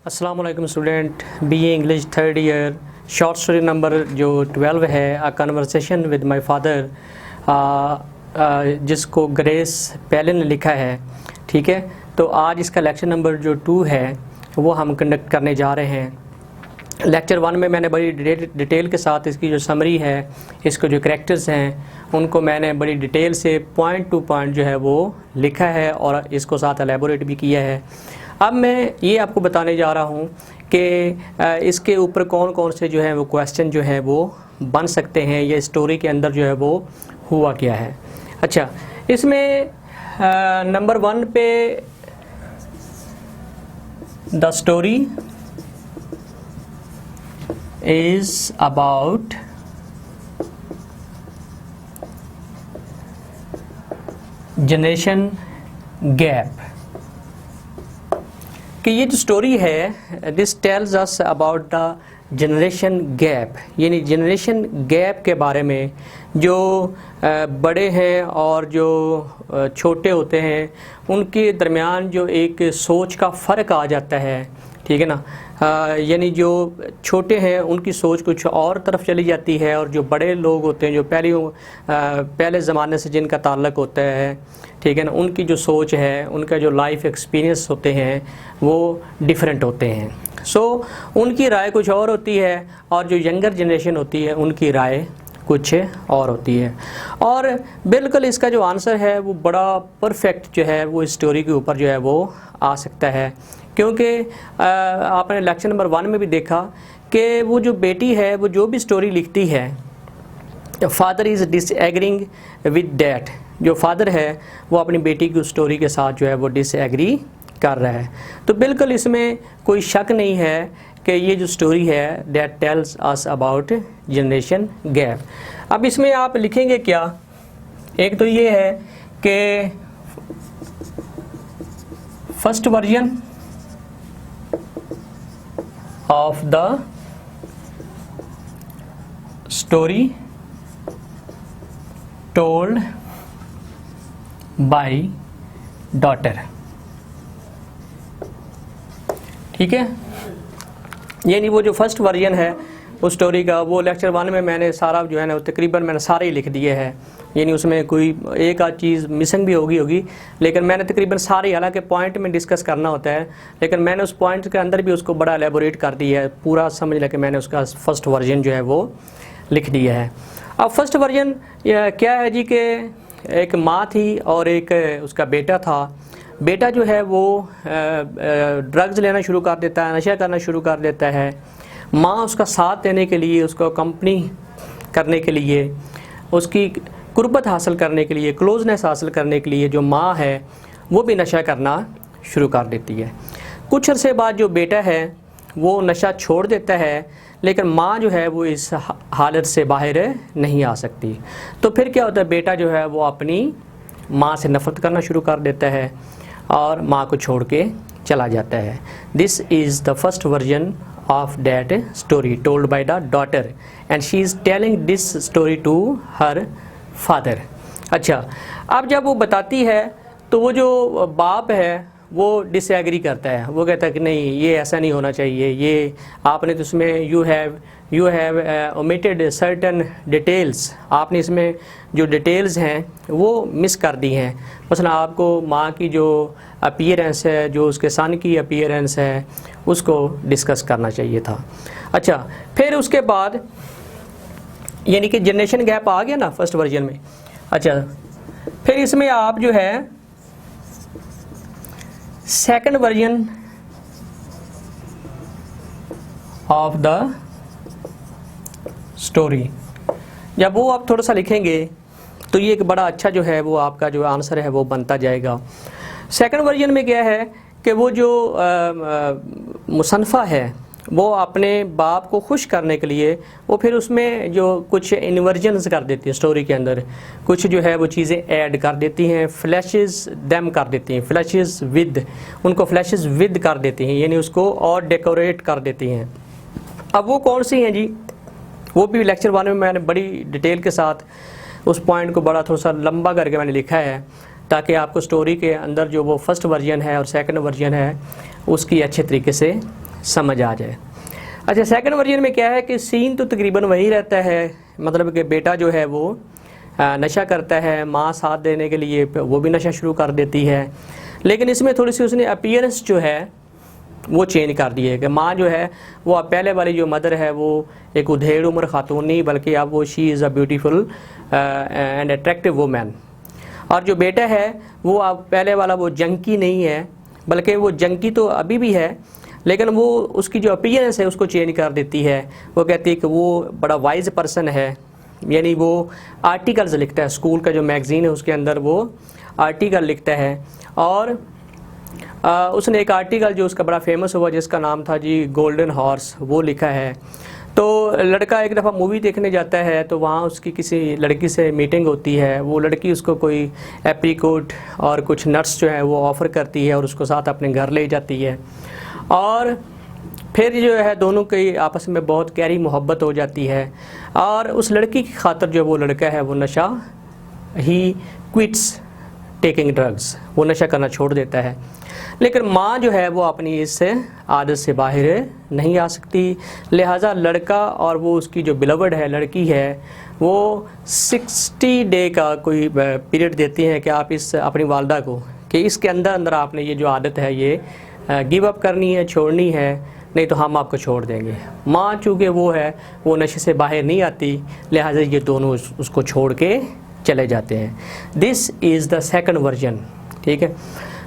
अस्सलाम वालेकुम student, BA English third year, short story number जो 12 है, a conversation with my father, जिसको ग्रेस पहले ने लिखा है। ठीक है, तो आज इसका लेक्चर नंबर जो 2 है वो हम कंडक्ट करने जा रहे हैं। लेक्चर 1 में मैंने बड़ी डिटेल के साथ इसकी जो समरी है, इसके जो करैक्टर्स हैं उनको मैंने बड़ी डिटेल से पॉइंट टू पॉइंट जो है वो लिखा है और इसको साथ एलेबोरेट भी किया है। अब मैं ये आपको बताने जा रहा हूँ कि इसके ऊपर कौन कौन से जो है वो क्वेश्चन जो है वो बन सकते हैं, ये स्टोरी के अंदर जो है वो हुआ क्या है। अच्छा, इसमें नंबर 1 पे the story is about generation gap, कि ये जो स्टोरी है this tells us about the generation gap, यानी जनरेशन गैप के बारे में। जो बड़े हैं और जो छोटे होते हैं उनके दरमियान जो एक सोच का फ़र्क आ जाता है। ठीक है ना, यानी जो छोटे हैं उनकी सोच कुछ और तरफ चली जाती है और जो बड़े लोग होते हैं जो पहले ज़माने से जिनका ताल्लुक़ होता है, ठीक है ना, उनकी जो सोच है, उनका जो लाइफ एक्सपीरियंस होते हैं वो डिफरेंट होते हैं। सो उनकी राय कुछ और होती है और जो यंगर जनरेशन होती है उनकी राय कुछ और होती है। और बिल्कुल इसका जो आंसर है वो बड़ा परफेक्ट जो है वो इस स्टोरी के ऊपर जो है वो आ सकता है, क्योंकि आपने लेक्चर नंबर 1 में भी देखा कि वो जो बेटी है वो जो भी स्टोरी लिखती है, father is disagreeing with that, जो फादर है वो अपनी बेटी की उस स्टोरी के साथ जो है वो डिसएग्री कर रहा है। तो बिल्कुल इसमें कोई शक नहीं है कि ये जो स्टोरी है that tells us about generation gap. अब इसमें आप लिखेंगे क्या, एक तो ये है कि first version of the story told bye daughter. ठीक है, यानी वो जो फर्स्ट वर्जन है उस स्टोरी का, वो लेक्चर 1 में मैंने सारा जो है ना तकरीबन मैंने सारे ही लिख दिए हैं, यानी उसमें कोई एक आध चीज़ मिसिंग भी होगी, लेकिन मैंने तकरीबन सारी, हालांकि पॉइंट में डिस्कस करना होता है लेकिन मैंने उस पॉइंट के अंदर भी उसको बड़ा एलेबोरेट कर दिया है, पूरा समझ लेके मैंने उसका फर्स्ट वर्जन जो है वो लिख दिया है। अब फर्स्ट वर्जन क्या है जी, कि एक माँ थी और एक उसका बेटा था। बेटा जो है वो ड्रग्स लेना शुरू कर देता है, नशा करना शुरू कर देता है। माँ उसका साथ देने के लिए, उसको कंपनी करने के लिए, उसकी कुर्बत हासिल करने के लिए, क्लोजनेस हासिल करने के लिए जो माँ है वो भी नशा करना शुरू कर देती है। कुछ अरसे बाद जो बेटा है वो नशा छोड़ देता है, लेकिन माँ जो है वो इस हालत से बाहर नहीं आ सकती। तो फिर क्या होता है, बेटा जो है वो अपनी माँ से नफ़रत करना शुरू कर देता है और माँ को छोड़ के चला जाता है। This is the first version of that story told by the daughter and she is telling this story to her father. अच्छा, अब जब वो बताती है तो वो जो बाप है वो डिसएग्री करता है, वो कहता है कि नहीं, ये ऐसा नहीं होना चाहिए, ये आपने तो इसमें you have omitted certain details, आपने इसमें जो डिटेल्स हैं वो मिस कर दी हैं। मसलन आपको माँ की जो अपीयरेंस है, जो उसके सन की अपीयरेंस है, उसको डिस्कस करना चाहिए था। अच्छा, फिर उसके बाद यानी कि जनरेशन गैप आ गया ना फर्स्ट वर्जन में। अच्छा, फिर इसमें आप जो है second version of the story, जब वो आप थोड़ा सा लिखेंगे तो ये एक बड़ा अच्छा जो है वो आपका जो आंसर है वो बनता जाएगा। सेकंड वर्जन में क्या है कि वो जो मुसन्फ़ा है वो अपने बाप को खुश करने के लिए वो फिर उसमें जो कुछ इन्वर्जन्स कर देती है स्टोरी के अंदर, कुछ जो है वो चीज़ें ऐड कर देती हैं, फ्लैशेस देम कर देती हैं, फ्लैशेस विद, उनको फ्लैशेस विद कर देती हैं, यानी उसको और डेकोरेट कर देती हैं। अब वो कौन सी हैं जी, वो भी लेक्चर 1 में मैंने बड़ी डिटेल के साथ उस पॉइंट को बड़ा थोड़ा सा लंबा करके मैंने लिखा है, ताकि आपको स्टोरी के अंदर जो वो फर्स्ट वर्जन है और सेकंड वर्जन है उसकी अच्छे तरीके से समझ आ जाए। अच्छा, सेकंड वर्जन में क्या है कि सीन तो तकरीबन वही रहता है, मतलब कि बेटा जो है वो नशा करता है, माँ साथ देने के लिए वो भी नशा शुरू कर देती है, लेकिन इसमें थोड़ी सी उसने अपीयरेंस जो है वो चेंज कर दी है कि माँ जो है वो अब पहले वाली जो मदर है वो एक उधेड़ उम्र खातून नहीं, बल्कि अब वो she is a beautiful and attractive woman. और जो बेटा है वो अब पहले वाला वो जंकी नहीं है, बल्कि वो जंकी तो अभी भी है, लेकिन वो उसकी जो अपीयरेंस है उसको चेंज कर देती है। वो कहती है कि वो बड़ा वाइज पर्सन है, यानी वो आर्टिकल्स लिखता है, स्कूल का जो मैगज़ीन है उसके अंदर वो आर्टिकल लिखता है। और उसने एक आर्टिकल जो उसका बड़ा फेमस हुआ जिसका नाम था जी गोल्डन हॉर्स, वो लिखा है। तो लड़का एक दफ़ा मूवी देखने जाता है, तो वहाँ उसकी किसी लड़की से मीटिंग होती है। वो लड़की उसको कोई एप्रीकोट और कुछ नट्स जो है वो ऑफ़र करती है और उसको साथ अपने घर ले जाती है, और फिर जो है दोनों की आपस में बहुत गहरी मोहब्बत हो जाती है। और उस लड़की की खातिर जो वो लड़का है वो नशा ही क्विट्स टेकिंग ड्रग्स, वो नशा करना छोड़ देता है। लेकिन माँ जो है वो अपनी इस आदत से बाहर नहीं आ सकती, लिहाजा लड़का और वो उसकी जो बिलवड है लड़की है वो 60 डे का कोई पीरियड देती हैं कि आप इस अपनी वालदा को कि इसके अंदर अंदर आपने ये जो आदत है ये गिव अप करनी है, छोड़नी है, नहीं तो हम आपको छोड़ देंगे। माँ चूँकि वो है वो नशे से बाहर नहीं आती, लिहाजा ये दोनों उसको छोड़ के चले जाते हैं। This is the second version. ठीक है,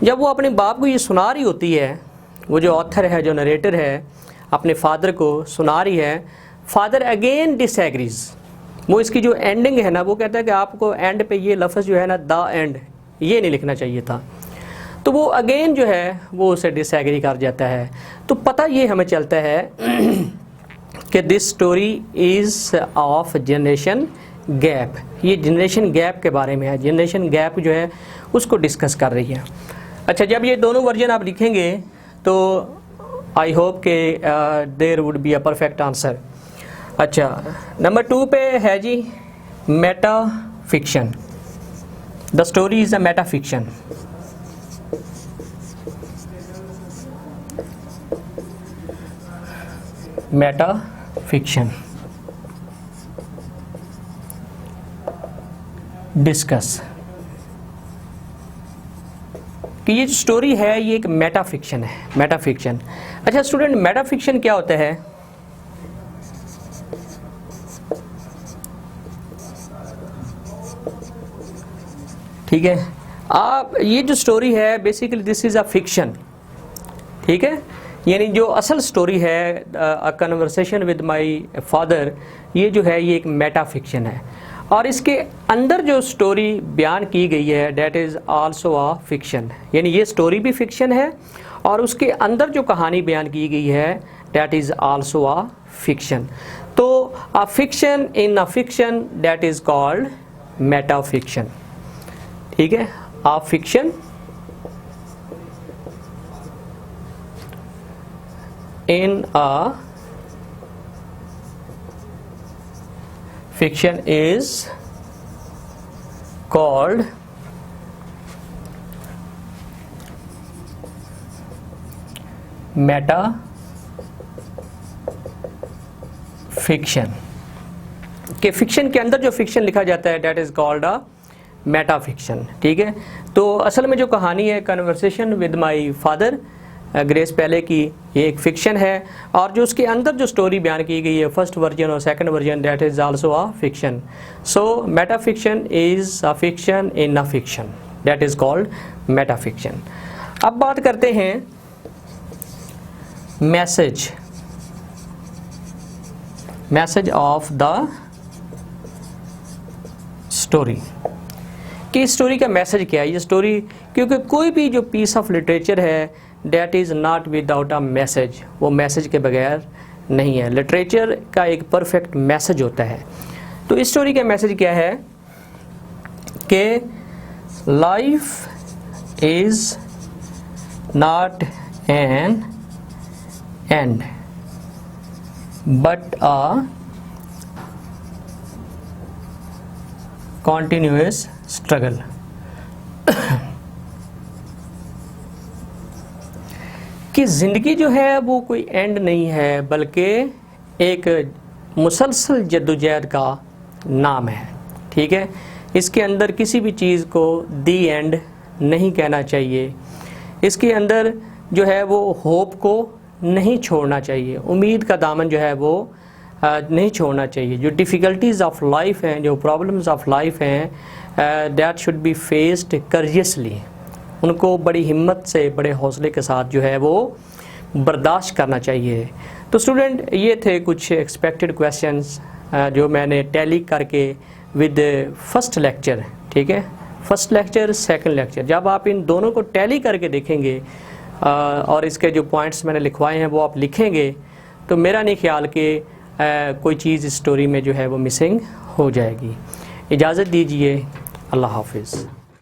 जब वो अपने बाप को ये सुना रही होती है, वो जो ऑथर है, जो नरेटर है, अपने फादर को सुना रही है, फादर अगेन डिसएग्रीज। वो इसकी जो एंडिंग है ना, वो कहता है कि आपको एंड पे ये लफ्ज़ जो है ना द एंड, ये नहीं लिखना चाहिए था। तो वो अगेन जो है वो उसे डिसएग्री कर जाता है। तो पता ये हमें चलता है कि this story is of generation gap. ये जनरेशन गैप के बारे में है, जनरेशन गैप जो है उसको डिस्कस कर रही है। अच्छा, जब ये दोनों वर्जन आप लिखेंगे तो आई होप के there would be a perfect answer. अच्छा, नंबर 2 पे है जी meta fiction. The story is a meta fiction. Meta fiction discuss कि ये जो स्टोरी है ये एक मेटा फिक्शन है, मेटा फिक्शन। अच्छा स्टूडेंट, मेटा फिक्शन क्या होता है? ठीक है, आप ये जो स्टोरी है basically this is a fiction. ठीक है, यानी जो असल स्टोरी है a conversation with my father, ये जो है ये एक मेटा फिक्शन है, और इसके अंदर जो स्टोरी बयान की गई है that is also a fiction. यानी ये स्टोरी भी फिक्शन है और उसके अंदर जो कहानी बयान की गई है that is also a fiction. तो a fiction in a fiction that is called meta fiction. ठीक है, a fiction in a fiction is called meta fiction। कि फिक्शन के अंदर जो फिक्शन लिखा जाता है that is called a meta fiction. ठीक है, तो असल में जो कहानी है conversation with my father Grace Paley की, ये एक फिक्शन है, और जो उसके अंदर जो स्टोरी बयान की गई है फर्स्ट वर्जन और second version that is also a fiction. So Meta fiction is a fiction in a fiction that is called meta fiction. अब बात करते हैं मैसेज ऑफ द स्टोरी कि स्टोरी का मैसेज क्या है। ये स्टोरी, क्योंकि कोई भी जो पीस ऑफ लिटरेचर है that is not without a message, वो मैसेज के बगैर नहीं है। लिटरेचर का एक परफेक्ट मैसेज होता है। तो इस स्टोरी का मैसेज क्या है कि life is not an and but a continuous struggle. कि ज़िंदगी जो है वो कोई एंड नहीं है, बल्कि एक मुसलसल जद्दोजहद का नाम है। ठीक है, इसके अंदर किसी भी चीज़ को दी एंड नहीं कहना चाहिए। इसके अंदर जो है वो होप को नहीं छोड़ना चाहिए, उम्मीद का दामन जो है वो नहीं छोड़ना चाहिए। जो डिफ़िकल्टीज़ ऑफ लाइफ हैं, जो प्रॉब्लम्स ऑफ लाइफ हैं, दैट शुड बी फेस्ड करियसली, उनको बड़ी हिम्मत से, बड़े हौसले के साथ जो है वो बर्दाश्त करना चाहिए। तो स्टूडेंट, ये थे कुछ एक्सपेक्टेड क्वेश्चंस जो मैंने टैली करके विद फर्स्ट लेक्चर, ठीक है, फर्स्ट लेक्चर सेकंड लेक्चर, जब आप इन दोनों को टैली करके देखेंगे और इसके जो पॉइंट्स मैंने लिखवाए हैं वो आप लिखेंगे, तो मेरा नहीं ख्याल कि कोई चीज़ इस स्टोरी में जो है वो मिसिंग हो जाएगी। इजाज़त दीजिए, अल्लाह हाफिज़।